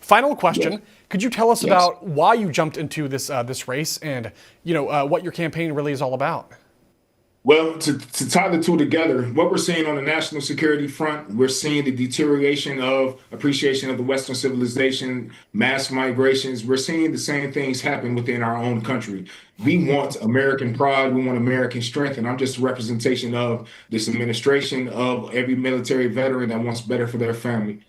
Final question. Yes. Could you tell us Yes. about why you jumped into this race and, what your campaign really is all about? Well, to tie the two together, what we're seeing on the national security front, we're seeing the deterioration of appreciation of the Western civilization, mass migrations. We're seeing the same things happen within our own country. We want American pride, we want American strength, and I'm just a representation of this administration, of every military veteran that wants better for their family.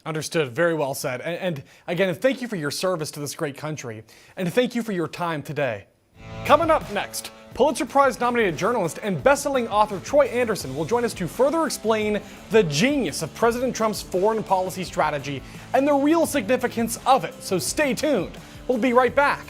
Understood. Very well said. And again, thank you for your service to this great country. And thank you for your time today. Coming up next, Pulitzer Prize nominated journalist and best-selling author Troy Anderson will join us to further explain the genius of President Trump's foreign policy strategy and the real significance of it. So stay tuned. We'll be right back.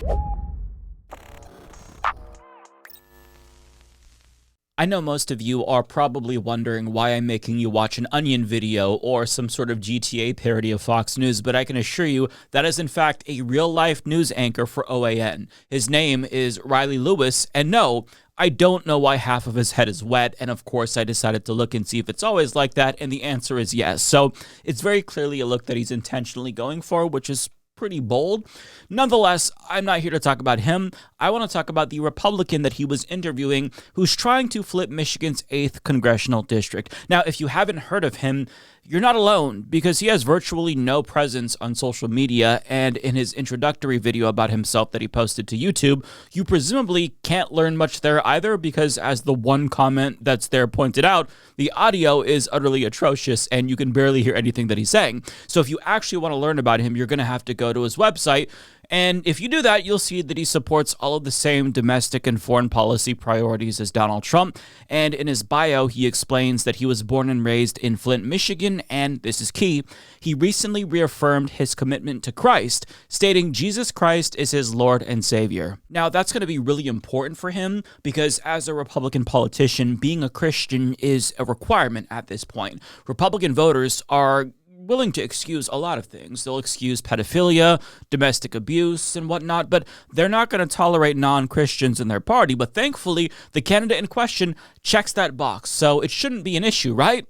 I know most of you are probably wondering why I'm making you watch an Onion video or some sort of GTA parody of Fox News, but I can assure you that is in fact a real-life news anchor for OAN. His name is Riley Lewis, and no, I don't know why half of his head is wet, and of course I decided to look and see if it's always like that, and the answer is yes. So it's very clearly a look that he's intentionally going for, which is pretty bold. Nonetheless, I'm not here to talk about him. I want to talk about the Republican that he was interviewing who's trying to flip Michigan's 8th congressional district. Now, if you haven't heard of him, you're not alone, because he has virtually no presence on social media, and in his introductory video about himself that he posted to YouTube, you presumably can't learn much there either, because as the one comment that's there pointed out, the audio is utterly atrocious and you can barely hear anything that he's saying. So if you actually want to learn about him, you're going to have to go to his website. And if you do that, you'll see that he supports all of the same domestic and foreign policy priorities as Donald Trump. And in his bio, he explains that he was born and raised in Flint, Michigan, and this is key, he recently reaffirmed his commitment to Christ, stating Jesus Christ is his Lord and Savior. Now, that's going to be really important for him because as a Republican politician, being a Christian is a requirement at this point. Republican voters are willing to excuse a lot of things. They'll excuse pedophilia, domestic abuse, and whatnot, but they're not going to tolerate non-Christians in their party. But thankfully, the candidate in question checks that box, so it shouldn't be an issue, right?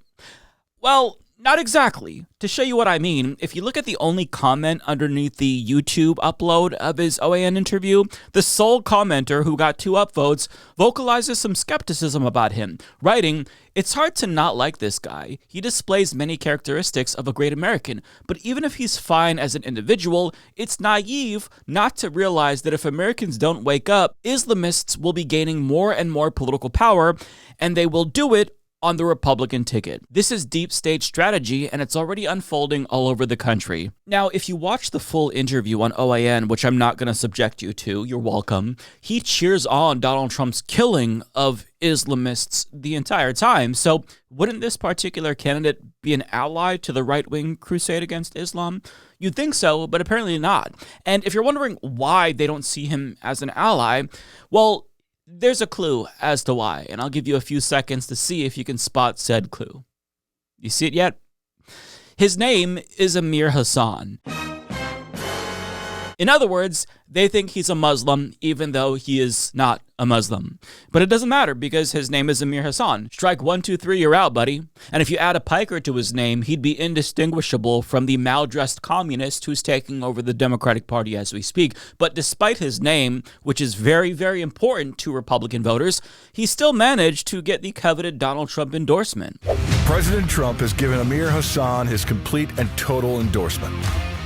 Well, not exactly. To show you what I mean, if you look at the only comment underneath the YouTube upload of his OAN interview, the sole commenter who got 2 upvotes vocalizes some skepticism about him, writing, "It's hard to not like this guy. He displays many characteristics of a great American, but even if he's fine as an individual, it's naive not to realize that if Americans don't wake up, Islamists will be gaining more and more political power, and they will do it on the Republican ticket. This is deep state strategy, and it's already unfolding all over the country." Now, if you watch the full interview on OAN, which I'm not going to subject you to, you're welcome, he cheers on Donald Trump's killing of Islamists the entire time. So wouldn't this particular candidate be an ally to the right-wing crusade against Islam? You'd think so, but apparently not. And if you're wondering why they don't see him as an ally, well, there's a clue as to why, and I'll give you a few seconds to see if you can spot said clue. You see it yet? His name is Amir Hassan. In other words, they think he's a Muslim, even though he is not a Muslim. But it doesn't matter because his name is Amir Hassan. Strike 1, 2, 3, you're out, buddy. And if you add a piker to his name, he'd be indistinguishable from the mal-dressed communist who's taking over the Democratic Party as we speak. But despite his name, which is very, very important to Republican voters, he still managed to get the coveted Donald Trump endorsement. President Trump has given Amir Hassan his complete and total endorsement.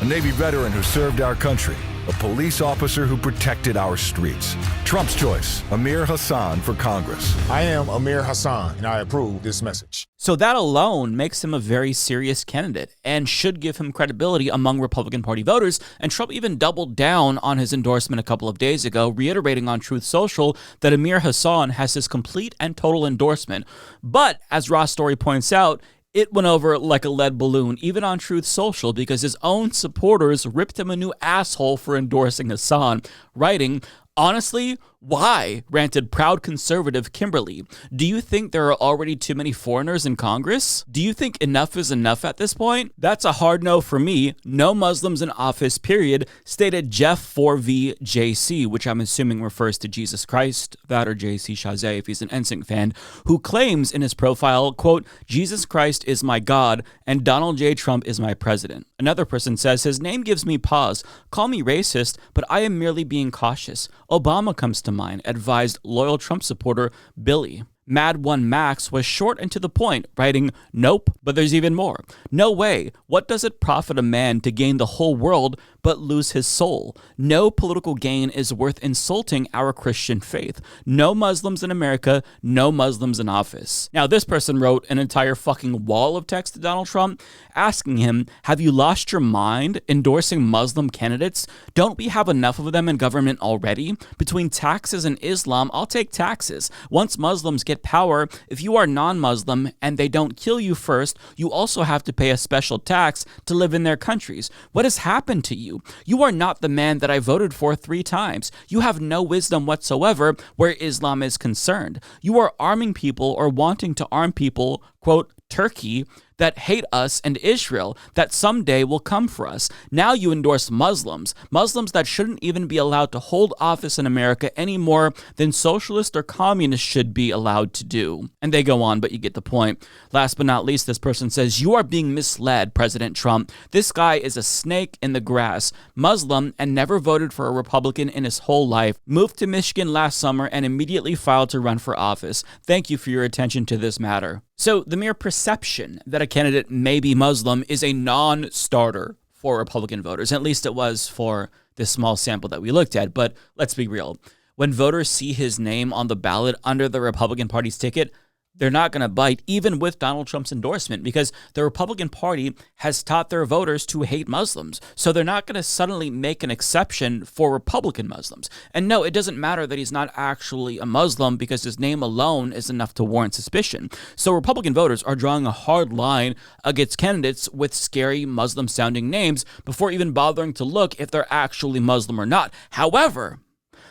A Navy veteran who served our country, a police officer who protected our streets. Trump's choice, Amir Hassan for Congress. I am Amir Hassan, and I approve this message. So that alone makes him a very serious candidate and should give him credibility among Republican Party voters. And Trump even doubled down on his endorsement a couple of days ago, reiterating on Truth Social that Amir Hassan has his complete and total endorsement. But, as Ross Story points out, it went over like a lead balloon, even on Truth Social, because his own supporters ripped him a new asshole for endorsing Hassan, writing, "Honestly, Why? Ranted proud conservative Kimberly. Do you think there are already too many foreigners in Congress? Do you think enough is enough at this point? That's a hard no for me. No Muslims in office, period, stated Jeff 4V JC, which I'm assuming refers to Jesus Christ, that or JC Chazé if he's an NSYNC fan, who claims in his profile, quote, Jesus Christ is my God and Donald J. Trump is my president. Another person says, his name gives me pause. Call me racist, but I am merely being cautious. Obama comes to mind, advised loyal Trump supporter Billy. Mad1 Max was short and to the point, writing, nope, but there's even more. No way. What does it profit a man to gain the whole world but lose his soul? No political gain is worth insulting our Christian faith. No Muslims in America, no Muslims in office. Now, this person wrote an entire fucking wall of text to Donald Trump, asking him, have you lost your mind endorsing Muslim candidates? Don't we have enough of them in government already? Between taxes and Islam, I'll take taxes. Once Muslims get power, if you are non-Muslim and they don't kill you first, you also have to pay a special tax to live in their countries. What has happened to you? You are not the man that I voted for 3 times. You have no wisdom whatsoever where Islam is concerned. You are arming people or wanting to arm people, quote, Turkey, that hate us and Israel, that someday will come for us. Now you endorse Muslims that shouldn't even be allowed to hold office in America any more than socialists or communists should be allowed to do. And they go on, but you get the point. Last but not least, this person says, you are being misled, President Trump. This guy is a snake in the grass, Muslim, and never voted for a Republican in his whole life, moved to Michigan last summer and immediately filed to run for office. Thank you for your attention to this matter. So the mere perception that a candidate may be Muslim is a non-starter for Republican voters. At least it was for this small sample that we looked at. But let's be real. When voters see his name on the ballot under the Republican Party's ticket, they're not going to bite, even with Donald Trump's endorsement, because the Republican Party has taught their voters to hate Muslims. So they're not going to suddenly make an exception for Republican Muslims. And no, it doesn't matter that he's not actually a Muslim because his name alone is enough to warrant suspicion. So Republican voters are drawing a hard line against candidates with scary Muslim-sounding names before even bothering to look if they're actually Muslim or not. However,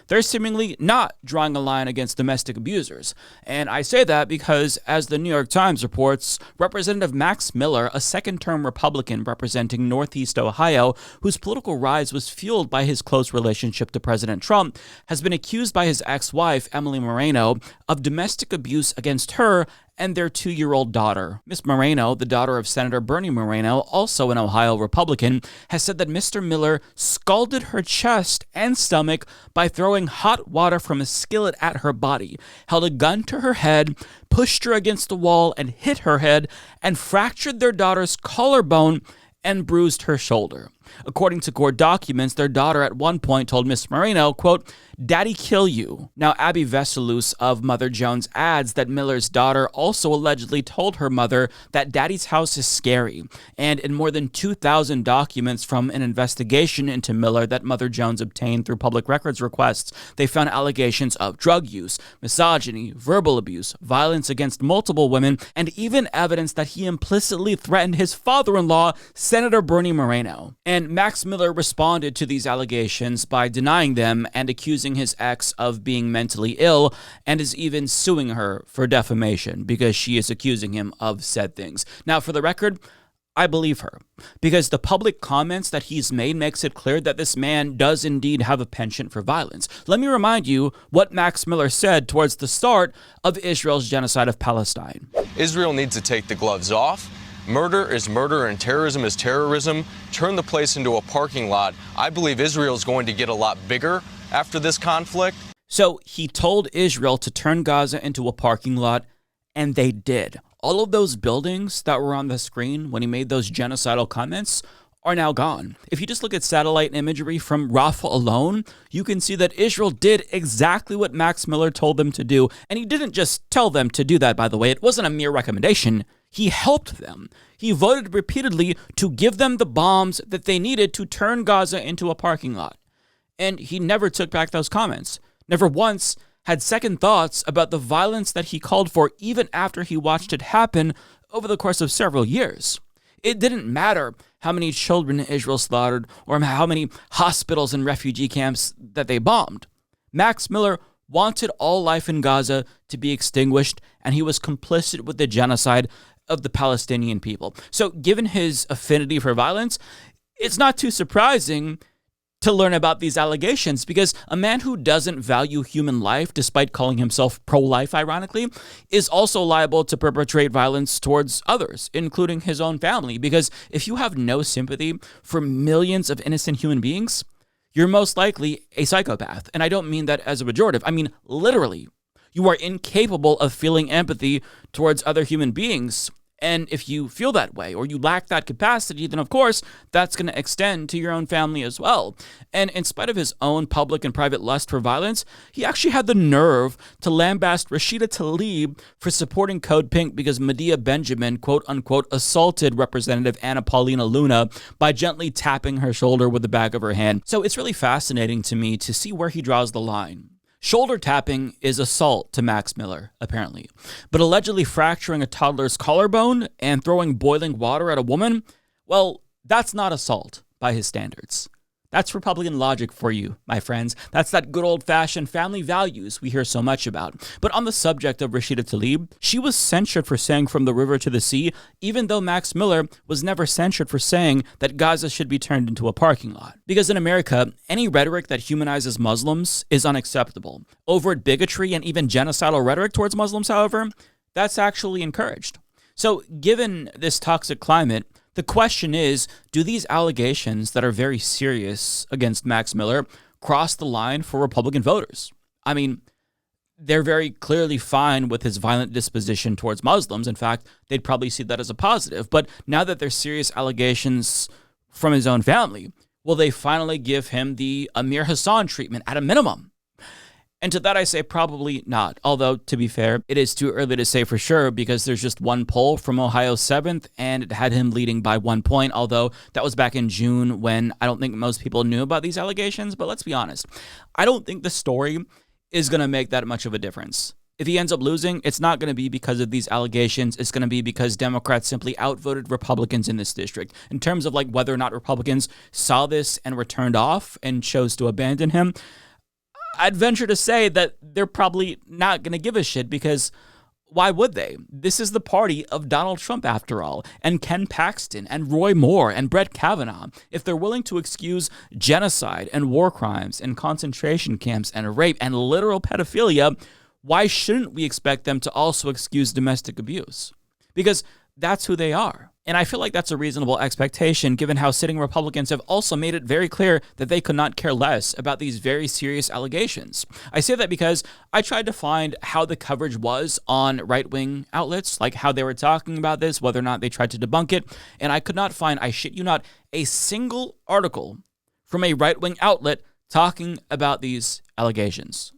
they're seemingly not drawing a line against domestic abusers. And I say that because, as the New York Times reports, Representative Max Miller, a second-term Republican representing Northeast Ohio, whose political rise was fueled by his close relationship to President Trump, has been accused by his ex-wife, Emily Moreno, of domestic abuse against her and their 2-year-old daughter. Miss Moreno, the daughter of Senator Bernie Moreno, also an Ohio Republican, has said that Mr. Miller scalded her chest and stomach by throwing hot water from a skillet at her body, held a gun to her head, pushed her against the wall and hit her head, and fractured their daughter's collarbone and bruised her shoulder. According to court documents, their daughter at one point told Miss Moreno, quote, "Daddy kill you." Now, Abby Veselous of Mother Jones adds that Miller's daughter also allegedly told her mother that Daddy's house is scary. And in more than 2,000 documents from an investigation into Miller that Mother Jones obtained through public records requests, they found allegations of drug use, misogyny, verbal abuse, violence against multiple women, and even evidence that he implicitly threatened his father-in-law, Senator Bernie Moreno. And Max Miller responded to these allegations by denying them and accusing his ex of being mentally ill, and is even suing her for defamation because she is accusing him of said things. Now, for the record, I believe her, because the public comments that he's made makes it clear that this man does indeed have a penchant for violence. Let me remind you what Max Miller said towards the start of Israel's genocide of Palestine. Israel needs to take the gloves off. Murder is murder and terrorism is terrorism. Turn the place into a parking lot. I believe Israel is going to get a lot bigger after this conflict. So he told Israel to turn Gaza into a parking lot, and they did. All of those buildings that were on the screen when he made those genocidal comments are now gone. If you just look at satellite imagery from Rafah alone, you can see that Israel did exactly what Max Miller told them to do. And he didn't just tell them to do that, by the way. It wasn't a mere recommendation. He helped them. He voted repeatedly to give them the bombs that they needed to turn Gaza into a parking lot. And he never took back those comments. Never once had second thoughts about the violence that he called for, even after he watched it happen over the course of several years. It didn't matter how many children Israel slaughtered or how many hospitals and refugee camps that they bombed. Max Miller wanted all life in Gaza to be extinguished, and he was complicit with the genocide of the Palestinian people. So given his affinity for violence, it's not too surprising to learn about these allegations, because a man who doesn't value human life, despite calling himself pro-life, ironically, is also liable to perpetrate violence towards others, including his own family. Because if you have no sympathy for millions of innocent human beings, you're most likely a psychopath. And I don't mean that as a pejorative. I mean, literally, you are incapable of feeling empathy towards other human beings. And if you feel that way, or you lack that capacity, then of course, that's going to extend to your own family as well. And in spite of his own public and private lust for violence, he actually had the nerve to lambaste Rashida Tlaib for supporting Code Pink because Medea Benjamin, quote unquote, assaulted Representative Anna Paulina Luna by gently tapping her shoulder with the back of her hand. So it's really fascinating to me to see where he draws the line. Shoulder tapping is assault to Max Miller, apparently. But allegedly fracturing a toddler's collarbone and throwing boiling water at a woman, well, that's not assault by his standards. That's Republican logic for you, my friends. That's that good old-fashioned family values we hear so much about. But on the subject of Rashida Tlaib, she was censured for saying from the river to the sea, even though Max Miller was never censured for saying that Gaza should be turned into a parking lot. Because in America, any rhetoric that humanizes Muslims is unacceptable. Overt bigotry and even genocidal rhetoric towards Muslims, however, that's actually encouraged. So given this toxic climate, the question is, do these allegations that are very serious against Max Miller cross the line for Republican voters? I mean, they're very clearly fine with his violent disposition towards Muslims. In fact, they'd probably see that as a positive. But now that there's serious allegations from his own family, will they finally give him the Amir Hassan treatment at a minimum? And to that I say probably not. Although, to be fair, it is too early to say for sure because there's just one poll from Ohio 7th and it had him leading by 1 point, although that was back in June when I don't think most people knew about these allegations. But let's be honest, I don't think the story is going to make that much of a difference. If he ends up losing, it's not going to be because of these allegations. It's going to be because Democrats simply outvoted Republicans in this district. In terms of like whether or not Republicans saw this and were turned off and chose to abandon him, I'd venture to say that they're probably not going to give a shit because why would they? This is the party of Donald Trump, after all, and Ken Paxton and Roy Moore and Brett Kavanaugh. If they're willing to excuse genocide and war crimes and concentration camps and rape and literal pedophilia, why shouldn't we expect them to also excuse domestic abuse? Because that's who they are. And I feel like that's a reasonable expectation given how sitting Republicans have also made it very clear that they could not care less about these very serious allegations. I say that because I tried to find how the coverage was on right-wing outlets, like how they were talking about this, whether or not they tried to debunk it, and I could not find, I shit you not, a single article from a right-wing outlet talking about these allegations.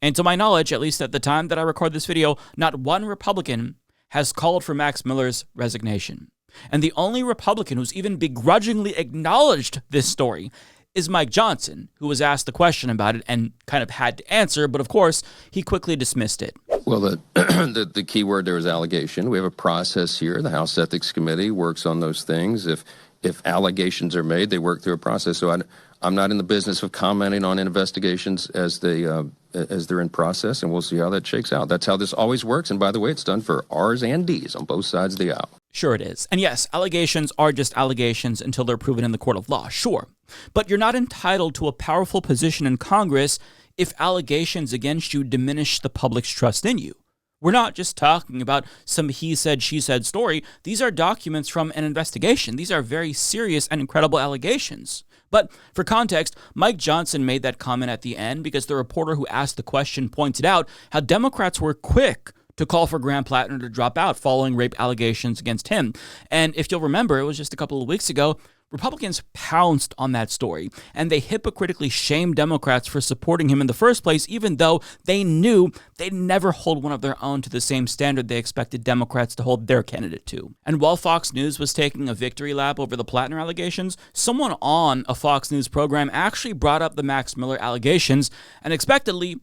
And to my knowledge, at least at the time that I record this video, not one Republican has called for Max Miller's resignation. And the only Republican who's even begrudgingly acknowledged this story is Mike Johnson, who was asked the question about it and kind of had to answer, but of course, he quickly dismissed it. Well, the key word there is allegation. We have a process here. The House Ethics Committee works on those things. If allegations are made, they work through a process. So I'm not in the business of commenting on investigations as they're in process, and we'll see how that shakes out. That's how this always works. And by the way, it's done for R's and D's on both sides of the aisle. Sure it is. And yes, allegations are just allegations until they're proven in the court of law, sure. But you're not entitled to a powerful position in Congress if allegations against you diminish the public's trust in you. We're not just talking about some he said, she said story. These are documents from an investigation. These are very serious and incredible allegations. But for context, Mike Johnson made that comment at the end because the reporter who asked the question pointed out how Democrats were quick to call for Graham Plattner to drop out following rape allegations against him. And if you'll remember, it was just a couple of weeks ago, Republicans pounced on that story, and they hypocritically shamed Democrats for supporting him in the first place, even though they knew they'd never hold one of their own to the same standard they expected Democrats to hold their candidate to. And while Fox News was taking a victory lap over the Plattner allegations, someone on a Fox News program actually brought up the Max Miller allegations, and expectedly,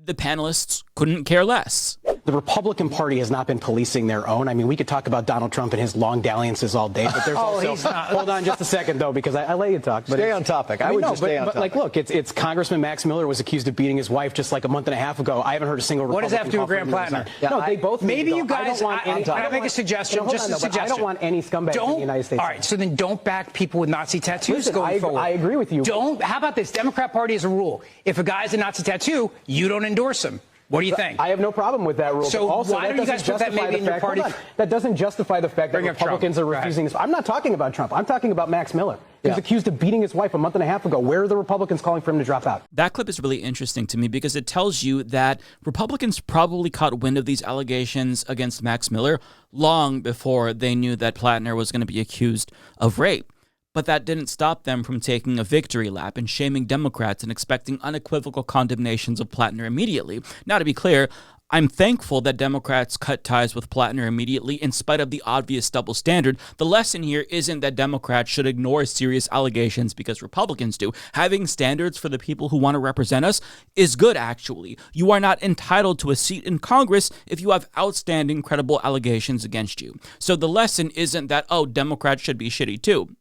the panelists couldn't care less. The Republican Party has not been policing their own. I mean, we could talk about Donald Trump and his long dalliances all day, but there's also... Hold on just a second, though, because I let you talk. But stay on topic. I would just stay on topic. Like, look, it's Congressman Max Miller was accused of beating his wife just like a month and a half ago. I haven't heard a single Republican... What does that have to do with Graham Plattner? No, they both... Maybe you guys... Can I make a suggestion? Just a suggestion. I don't want any scumbags in the United States. All right, so then don't back people with Nazi tattoos going forward. I agree with you. How about this? Democrat Party is a rule. If a guy's a Nazi tattoo, you don't endorse him. What do you think? I have no problem with that rule. So also, why don't you guys put that maybe in your party? That doesn't justify the fact that Republicans are refusing this. I'm not talking about Trump. I'm talking about Max Miller. He was accused of beating his wife a month and a half ago. Where are the Republicans calling for him to drop out? That clip is really interesting to me because it tells you that Republicans probably caught wind of these allegations against Max Miller long before they knew that Plattner was going to be accused of rape. But that didn't stop them from taking a victory lap and shaming Democrats and expecting unequivocal condemnations of Plattner immediately. Now, to be clear, I'm thankful that Democrats cut ties with Plattner immediately in spite of the obvious double standard. The lesson here isn't that Democrats should ignore serious allegations because Republicans do. Having standards for the people who want to represent us is good, actually. You are not entitled to a seat in Congress if you have outstanding, credible allegations against you. So the lesson isn't that, oh, Democrats should be shitty too.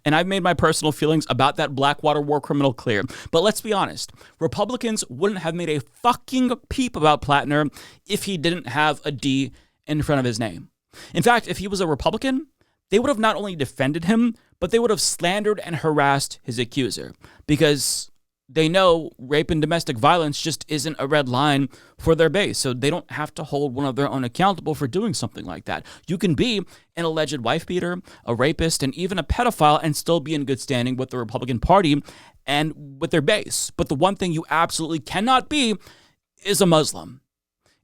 And I've made my personal feelings about that Blackwater war criminal clear. But let's be honest, Republicans wouldn't have made a fucking peep about Plattner if he didn't have a D in front of his name. In fact, if he was a Republican, they would have not only defended him, but they would have slandered and harassed his accuser. Because they know rape and domestic violence just isn't a red line for their base, so they don't have to hold one of their own accountable for doing something like that. You can be an alleged wife beater, a rapist, and even a pedophile and still be in good standing with the Republican Party and with their base. But the one thing you absolutely cannot be is a Muslim.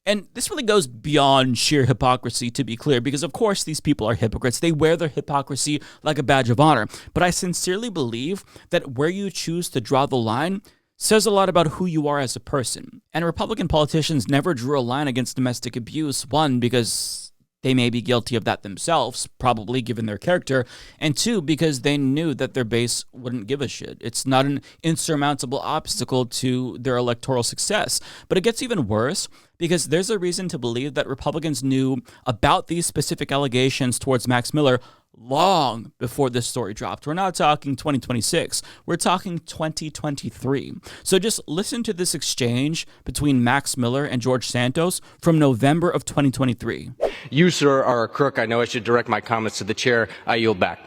And this really goes beyond sheer hypocrisy, to be clear, because of course these people are hypocrites. They wear their hypocrisy like a badge of honor. But I sincerely believe that where you choose to draw the line says a lot about who you are as a person. And Republican politicians never drew a line against domestic abuse, one, because they may be guilty of that themselves, probably given their character, and two, because they knew that their base wouldn't give a shit. It's not an insurmountable obstacle to their electoral success. But it gets even worse because there's a reason to believe that Republicans knew about these specific allegations towards Max Miller long before this story dropped. We're not talking 2026. We're talking 2023. So just listen to this exchange between Max Miller and George Santos from November of 2023. You, sir, are a crook. I know I should direct my comments to the chair. I yield back.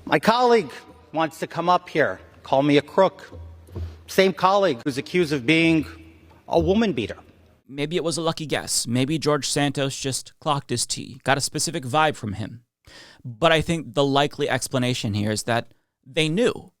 My colleague wants to come up here, call me a crook. Same colleague who's accused of being a woman beater. Maybe it was a lucky guess. Maybe George Santos just clocked his T, got a specific vibe from him. But I think the likely explanation here is that they knew.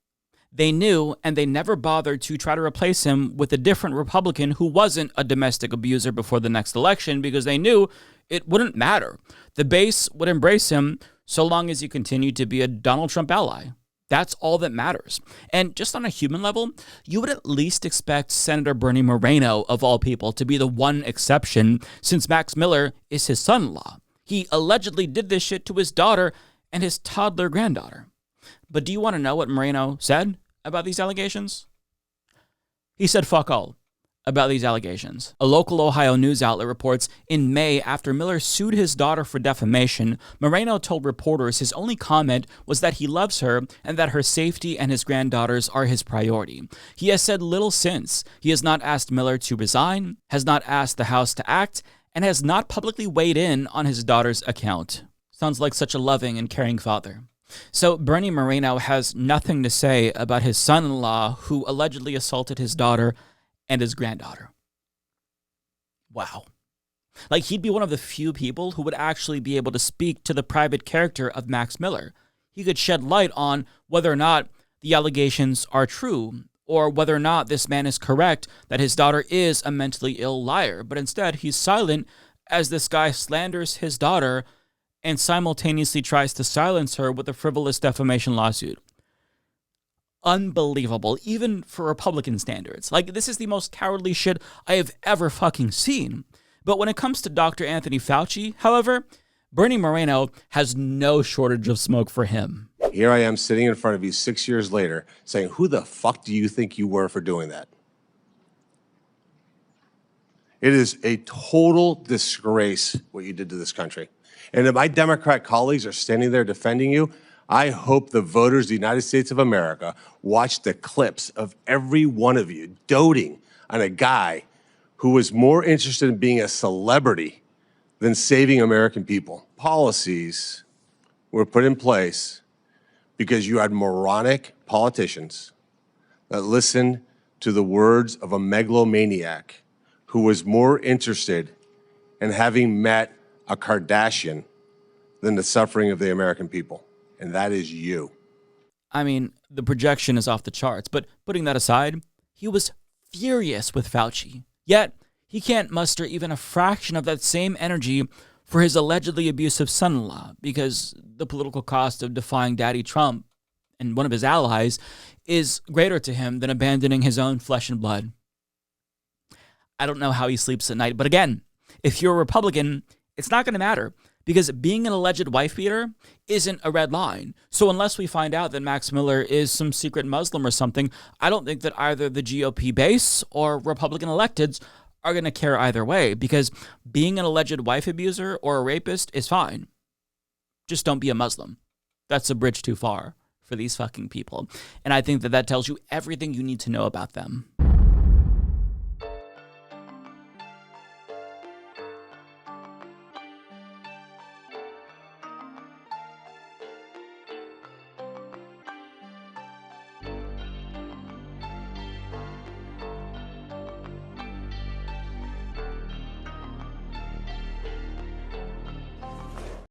They knew, and they never bothered to try to replace him with a different Republican who wasn't a domestic abuser before the next election because they knew it wouldn't matter. The base would embrace him so long as he continued to be a Donald Trump ally. That's all that matters. And just on a human level, you would at least expect Senator Bernie Moreno, of all people, to be the one exception since Max Miller is his son-in-law. He allegedly did this shit to his daughter and his toddler granddaughter. But do you want to know what Moreno said about these allegations? He said fuck all about these allegations. A local Ohio news outlet reports in May, after Miller sued his daughter for defamation, Moreno told reporters his only comment was that he loves her and that her safety and his granddaughters are his priority. He has said little since. He has not asked Miller to resign, has not asked the House to act, and has not publicly weighed in on his daughter's account. Sounds like such a loving and caring father. So Bernie Moreno has nothing to say about his son-in-law who allegedly assaulted his daughter and his granddaughter. Wow. Like, he'd be one of the few people who would actually be able to speak to the private character of Max Miller. He could shed light on whether or not the allegations are true, or whether or not this man is correct that his daughter is a mentally ill liar. But instead, he's silent as this guy slanders his daughter and simultaneously tries to silence her with a frivolous defamation lawsuit. Unbelievable, even for Republican standards. Like, this is the most cowardly shit I have ever fucking seen. But when it comes to Dr. Anthony Fauci, however, Bernie Moreno has no shortage of smoke for him. Here I am sitting in front of you 6 years later saying, who the fuck do you think you were for doing that? It is a total disgrace what you did to this country. And if my Democrat colleagues are standing there defending you, I hope the voters of the United States of America watch the clips of every one of you doting on a guy who was more interested in being a celebrity than saving American people. Policies were put in place because you had moronic politicians that listened to the words of a megalomaniac who was more interested in having met a Kardashian than the suffering of the American people. And that is you. I mean, the projection is off the charts, but putting that aside, he was furious with Fauci. Yet, he can't muster even a fraction of that same energy for his allegedly abusive son-in-law, because the political cost of defying Daddy Trump and one of his allies is greater to him than abandoning his own flesh and blood. I don't know how he sleeps at night, but again, if you're a Republican, it's not going to matter, because being an alleged wife beater isn't a red line. So unless we find out that Max Miller is some secret Muslim or something, I don't think that either the GOP base or Republican electeds are going to care either way, because being an alleged wife abuser or a rapist is fine. Just don't be a Muslim. That's a bridge too far for these fucking people. And I think that that tells you everything you need to know about them.